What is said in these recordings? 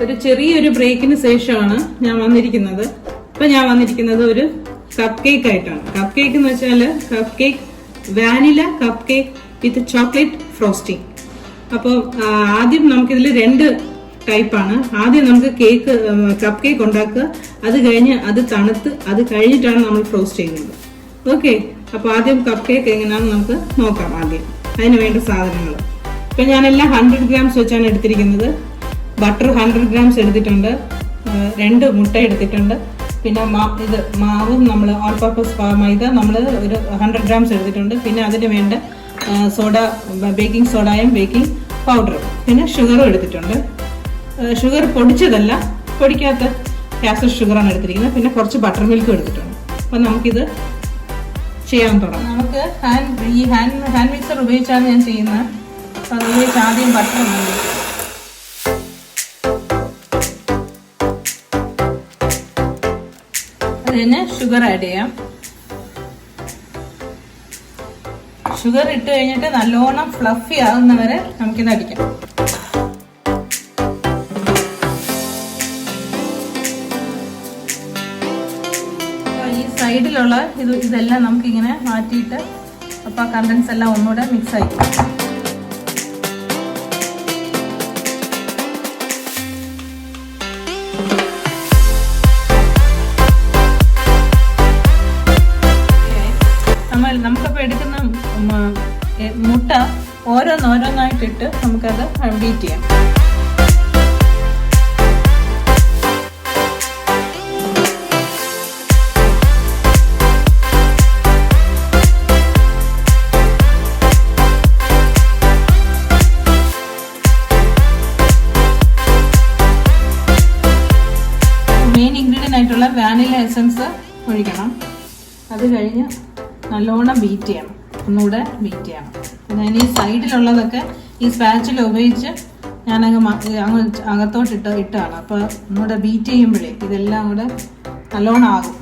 ഒരു ചെറിയൊരു ബ്രേക്കിന് ശേഷമാണ് ഞാൻ വന്നിരിക്കുന്നത്. ഇപ്പൊ ഞാൻ വന്നിരിക്കുന്നത് ഒരു കപ്പ് കേക്ക് ആയിട്ടാണ്. കപ്പ് കേക്ക് എന്ന് വെച്ചാല് cup cake vanilla cup cake വിത്ത് ചോക്ലേറ്റ് ഫ്രോസ്റ്റിംഗ്. അപ്പോൾ ആദ്യം നമുക്കിതിൽ 2 ടൈപ്പാണ്. ആദ്യം നമുക്ക് കപ്പ് കേക്ക് ഉണ്ടാക്കുക, അത് കഴിഞ്ഞ് അത് തണുത്ത് അത് കഴിഞ്ഞിട്ടാണ് നമ്മൾ ഫ്രോസ്റ്റ് ചെയ്യുന്നത്. ഓക്കെ, അപ്പോൾ ആദ്യം കപ്പ് കേക്ക് എങ്ങനെയാണെന്ന് നമുക്ക് നോക്കാം. ആദ്യം അതിന് വേണ്ട സാധനങ്ങൾ. ഇപ്പം ഞാനെല്ലാം 100 ഗ്രാംസ് വെച്ചാണ് എടുത്തിരിക്കുന്നത്. ബട്ടർ 100 ഗ്രാംസ് എടുത്തിട്ടുണ്ട്, 2 മുട്ട എടുത്തിട്ടുണ്ട്, പിന്നെ മാവും നമ്മൾ ഓൾ പർപ്പസ് മൈദ നമ്മൾ ഒരു 100 ഗ്രാംസ് എടുത്തിട്ടുണ്ട്. പിന്നെ അതിന് വേണ്ട സോഡ, ബേക്കിംഗ് സോഡയും ബേക്കിംഗ് പൗഡറും, പിന്നെ ഷുഗറും എടുത്തിട്ടുണ്ട്. ഷുഗർ പൊടിച്ചതല്ല, പൊടിക്കാത്ത കാസ്റ്റർ ഷുഗറാണ് എടുത്തിരിക്കുന്നത്. പിന്നെ കുറച്ച് ബട്ടർ മിൽക്കും എടുത്തിട്ടുണ്ട്. അപ്പം നമുക്കിത് ചെയ്യാൻ തുടങ്ങാം. നമുക്ക് ഹാൻഡ് മിക്സർ ഉപയോഗിച്ചാണ് ഞാൻ ചെയ്യുന്നത്. അപ്പം അത് ഉപയോഗിച്ച് ആദ്യം ബട്ടർ അതിന് ഷുഗർ ആഡ് ചെയ്യാം. ഷുഗർ ഇട്ട് കഴിഞ്ഞിട്ട് നല്ലോണം ഫ്ലഫി ആകുന്നവരെ നമുക്കിത് അടിക്കാം. ഈ സൈഡിലുള്ള ഇതെല്ലാം നമുക്കിങ്ങനെ മാറ്റിയിട്ട് അപ്പോൾ കണ്ടൻസ് എല്ലാം ഒന്നുകൂടെ മിക്സ് ആയി. നമുക്കപ്പോൾ എടുക്കുന്ന മുട്ട ഓരോന്നോരോന്നായിട്ടിട്ട് നമുക്കത് ബീറ്റ് ചെയ്യാം. മെയിൻ ഇൻഗ്രീഡിയൻ്റ് ആയിട്ടുള്ള വാനില എസൻസ് ഒഴിക്കണം. അത് കഴിഞ്ഞ് നല്ലോണം ബീറ്റ് ചെയ്യണം, ഒന്നുകൂടെ ബീറ്റ് ചെയ്യണം. ഞാൻ ഈ സൈഡിലുള്ളതൊക്കെ ഈ സ്പാച്ചിൽ ഉപയോഗിച്ച് ഞാനങ്ങ് അകത്തോട്ട് ഇട്ടാണ്. അപ്പോൾ ഒന്നുകൂടെ ബീറ്റ് ചെയ്യുമ്പോഴേ ഇതെല്ലാം കൂടെ നല്ലോണം ആകും.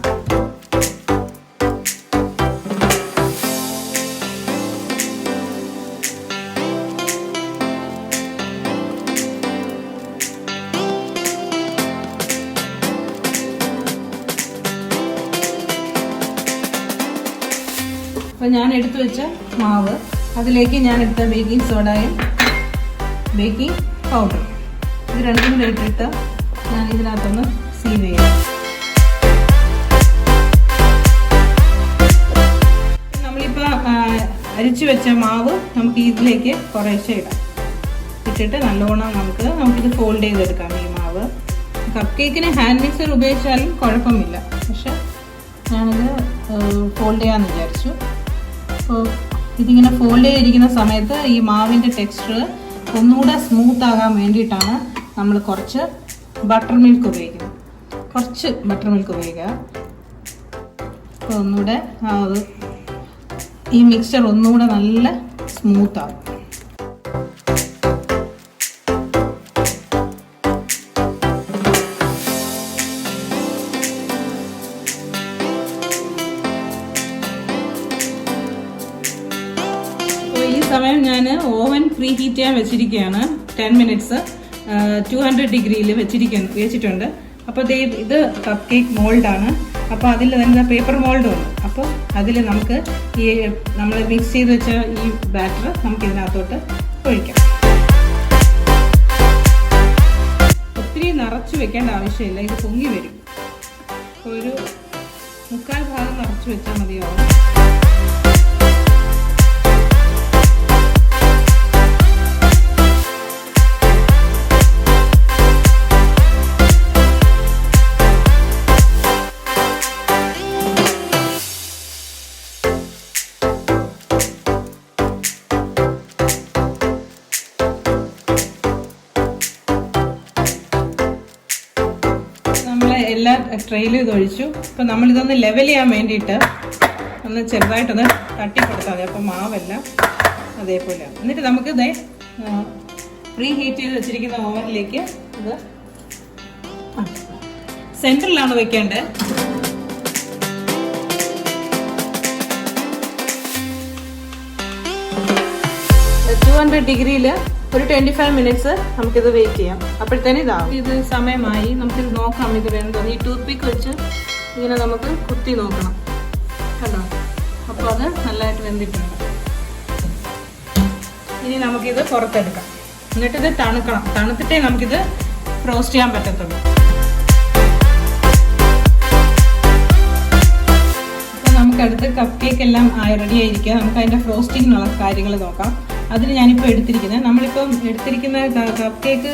അപ്പോൾ ഞാൻ എടുത്തു വെച്ച മാവ്, അതിലേക്ക് ഞാൻ എടുത്ത ബേക്കിംഗ് സോഡയും ബേക്കിംഗ് പൗഡറും, ഇത് രണ്ടും കൂടെ ഇട്ടിട്ട് ഞാൻ ഇതിനകത്തൊന്ന് സീവ് ചെയ്യാം. നമ്മളിപ്പോൾ അരിച്ചു വെച്ച മാവ് നമുക്ക് ഇതിലേക്ക് കുറേശ്ശെ ഇടാം. ഇട്ടിട്ട് നല്ലോണം നമുക്കിത് ഫോൾഡ് ചെയ്തെടുക്കാം. ഈ മാവ് കപ്പ് കേക്കിന് ഹാൻഡ് മിക്സർ ഉപയോഗിച്ചാലും കുഴപ്പമില്ല, പക്ഷെ ഞാനിത് ഫോൾഡ് ചെയ്യാമെന്ന് വിചാരിച്ചു. അപ്പോൾ ഇതിങ്ങനെ ഫോൾഡ് ചെയ്തിരിക്കുന്ന സമയത്ത് ഈ മാവിൻ്റെ ടെക്സ്ചർ ഒന്നുകൂടെ സ്മൂത്ത് ആകാൻ വേണ്ടിയിട്ടാണ് നമ്മൾ കുറച്ച് ബട്ടർ മിൽക്ക് ഉപയോഗിക്കുന്നത്. കുറച്ച് ബട്ടർ മിൽക്ക് ഉപയോഗിക്കുക. അപ്പോൾ ഒന്നുകൂടെ ഈ മിക്സ്ചർ ഒന്നുകൂടെ നല്ല സ്മൂത്ത് ആകും. സമയം ഞാൻ ഓവൻ പ്രീ ഹീറ്റ് ചെയ്യാൻ വെച്ചിരിക്കുകയാണ്. 10 മിനിറ്റ്സ് 200 ഡിഗ്രിയിൽ വെച്ചിട്ടുണ്ട്. അപ്പോൾ ഇത് കപ്പ് കേക്ക് മോൾഡാണ്. അപ്പോൾ അതിൽ തന്നെ പേപ്പർ മോൾഡും ഉണ്ട്. അപ്പോൾ അതിൽ നമുക്ക് ഈ നമ്മൾ മിക്സ് ചെയ്ത് വെച്ച ഈ ബാറ്റർ നമുക്ക് ഇതിനകത്തോട്ട് ഒഴിക്കാം. ഒത്തിരി നിറച്ച് വെക്കേണ്ട ആവശ്യമില്ല, ഇത് പൊങ്ങി വരും. ഒരു 3/4 ഭാഗം നിറച്ച് വെച്ചാൽ മതിയാവും. എല്ലാ ട്രെയിലും ഇത് ഒഴിച്ചു. അപ്പോൾ നമ്മളിതൊന്ന് ലെവൽ ചെയ്യാൻ വേണ്ടിയിട്ട് ഒന്ന് ചെറുതായിട്ടൊന്ന് തട്ടിക്കൊടുത്താൽ മതി. അപ്പോൾ മാവെല്ലാം അതേപോലെയാണ്. എന്നിട്ട് നമുക്ക് പ്രീ ഹീറ്റ് ചെയ്ത് വെച്ചിരിക്കുന്ന ഓവനിലേക്ക് ഇത് സെൻറ്ററിലാണ് വെക്കേണ്ടത്. 200 ഡിഗ്രിയിൽ ഒരു 25 മിനിറ്റ്സ് നമുക്കിത് വെയിറ്റ് ചെയ്യാം. അപ്പോഴത്തേനും ഇതാവും. ഇത് സമയമായി. നമുക്കിത് നോക്കാം ഇത് വേണ്ടത്. ഈ ടൂത്ത് പിക്ക് വെച്ച് ഇങ്ങനെ നമുക്ക് കുത്തി നോക്കണം. കണ്ടോ? അപ്പോൾ അത് നല്ലതായിട്ട് വെന്തിട്ടുണ്ട്. ഇനി നമുക്കിത് പുറത്തെടുക്കാം. എന്നിട്ടിത് തണുക്കണം. തണുത്തിട്ടേ നമുക്കിത് ഫ്രോസ്റ്റ് ചെയ്യാൻ പറ്റത്തുള്ളൂ. അപ്പോൾ നമുക്കടുത്ത് കപ്പ് കേക്ക് എല്ലാം റെഡി ആയിരിക്കുക. നമുക്ക് അതിൻ്റെ ഫ്രോസ്റ്റിങ്ങിനുള്ള കാര്യങ്ങൾ നോക്കാം. അതിന് ഞാനിപ്പോൾ നമ്മളിപ്പം എടുത്തിരിക്കുന്ന കപ്പ് കേക്ക്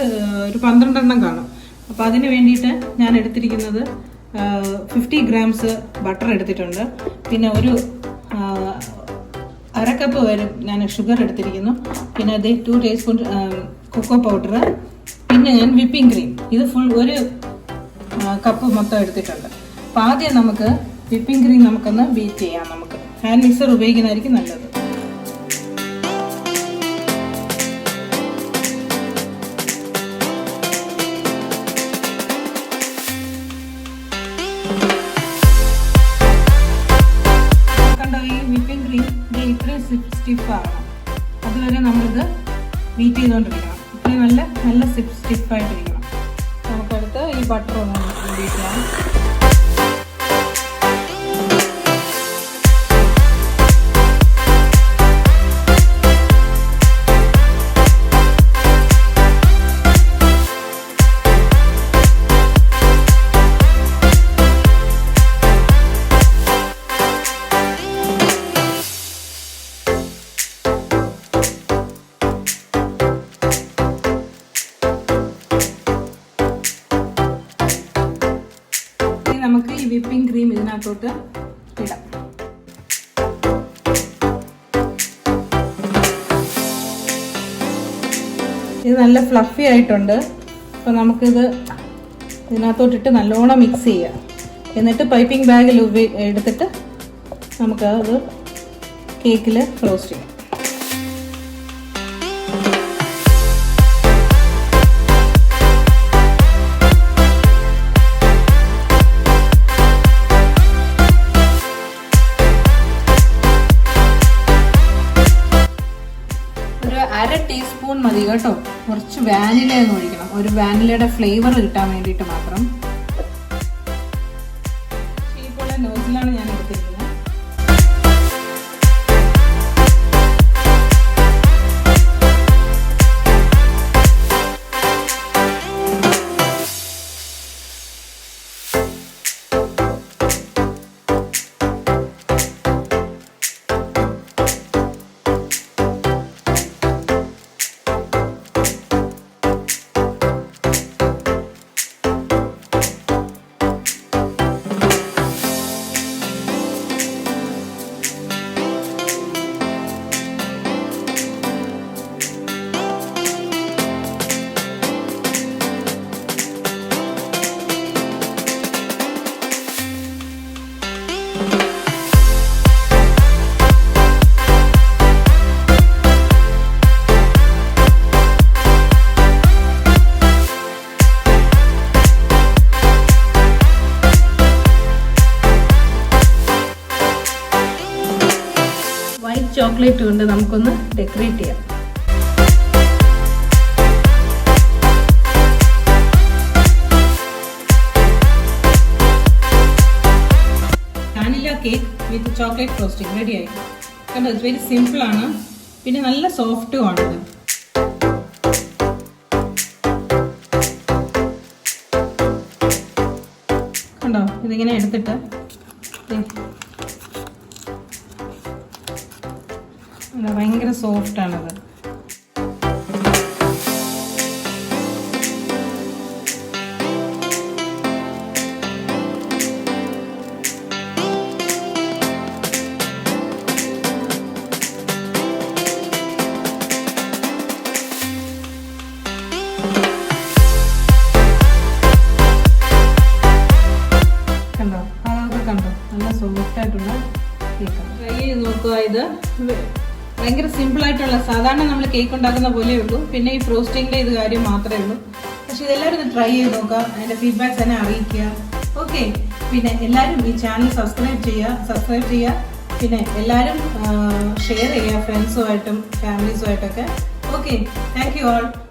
ഒരു 12 എണ്ണം കാണും. അപ്പോൾ അതിന് വേണ്ടിയിട്ട് ഞാൻ എടുത്തിരിക്കുന്നത് 50 ഗ്രാംസ് ബട്ടർ എടുത്തിട്ടുണ്ട്. പിന്നെ ഒരു 1/2 കപ്പ് വരെ ഞാൻ ഷുഗർ എടുത്തിരിക്കുന്നു. പിന്നെ അത് 2 ടീസ്പൂൺ കൊക്കോ പൗഡർ. പിന്നെ ഞാൻ വിപ്പിംഗ് ക്രീം ഇത് ഫുൾ ഒരു കപ്പ് മൊത്തം എടുത്തിട്ടുണ്ട്. അപ്പോൾ ആദ്യം നമുക്ക് വിപ്പിംഗ് ക്രീം നമുക്കൊന്ന് ബീറ്റ് ചെയ്യാം. നമുക്ക് ഹാൻഡ് മിക്സർ ഉപയോഗിക്കുന്നതായിരിക്കും നല്ലത്. സ്റ്റിഫാകണം. അതുവരെ നമ്മളിത് ബീറ്റ് ചെയ്തുകൊണ്ടിരിക്കണം. ഇത്രയും നല്ല സ്റ്റിഫായിട്ടിരിക്കണം. നമുക്കടുത്ത് ഈ ബട്ടർ ഒന്ന് ബീറ്റ് ചെയ്യാം. നമുക്ക് ഈ വിപ്പിംഗ് ക്രീം ഇതിനകത്തോട്ട് ഇടാം. ഇത് നല്ല ഫ്ലഫി ആയിട്ടുണ്ട്. അപ്പോൾ നമുക്കിത് ഇതിനകത്തോട്ടിട്ട് നല്ലോണം മിക്സ് ചെയ്യാം. എന്നിട്ട് പൈപ്പിംഗ് ബാഗിൽ എടുത്തിട്ട് നമുക്ക് അത് കേക്കിൽ ഫ്രോസ്റ്റ് ചെയ്യാം. ഒരു 1/2 ടീസ്പൂൺ മതി കേട്ടോ. കുറച്ച് വാനില ഒന്ന് ഒഴിക്കണം. ഒരു വാനിലയുടെ ഫ്ലേവർ കിട്ടാൻ വേണ്ടിയിട്ട് മാത്രം. ഷേപ്പുള്ള നോസിലാണ് ഞാൻ എടുത്തിരിക്കുന്നത്. ചോക്ലേറ്റ് കൊണ്ട് നമുക്കൊന്ന് ഡെക്കറേറ്റ് ചെയ്യാം. വാനില കേക്ക് വിത്ത് ചോക്ലേറ്റ് ഫ്രോസ്റ്റിംഗ് റെഡി ആയി. കണ്ടോ? ഇറ്റ്സ് വെരി സിമ്പിൾ ആണ്. പിന്നെ നല്ല സോഫ്റ്റും ആണത്. കണ്ടോ? ഇതിങ്ങനെ എടുത്തിട്ട് ഭയങ്കര സോഫ്റ്റ് ആണത്. കണ്ടോ? അതൊക്കെ കണ്ടോ? നല്ല സോഫ്റ്റ് ആയിട്ടുള്ള കേക്ക്. ട്രൈ ചെയ്ത് നോക്കുക. ഇത് ഭയങ്കര സിമ്പിൾ ആയിട്ടുള്ള സാധാരണ നമ്മൾ കേക്ക് ഉണ്ടാക്കുന്ന പോലെ ഉള്ളൂ. പിന്നെ ഈ ഫ്രോസ്റ്റിങ്ങിന്റെ ഇത് കാര്യം മാത്രമേ ഉള്ളൂ. പക്ഷെ ഇതെല്ലാവരും ഇത് ട്രൈ ചെയ്ത് നോക്കുക. അതിന്റെ ഫീഡ്ബാക്ക്സ് തന്നെ അറിയിക്കുക. ഓക്കെ. പിന്നെ എല്ലാവരും ഈ ചാനൽ സബ്സ്ക്രൈബ് ചെയ്യുക. പിന്നെ എല്ലാവരും ഷെയർ ചെയ്യുക ഫ്രണ്ട്സുമായിട്ടും ഫാമിലീസുമായിട്ടൊക്കെ. Okay, thank you all.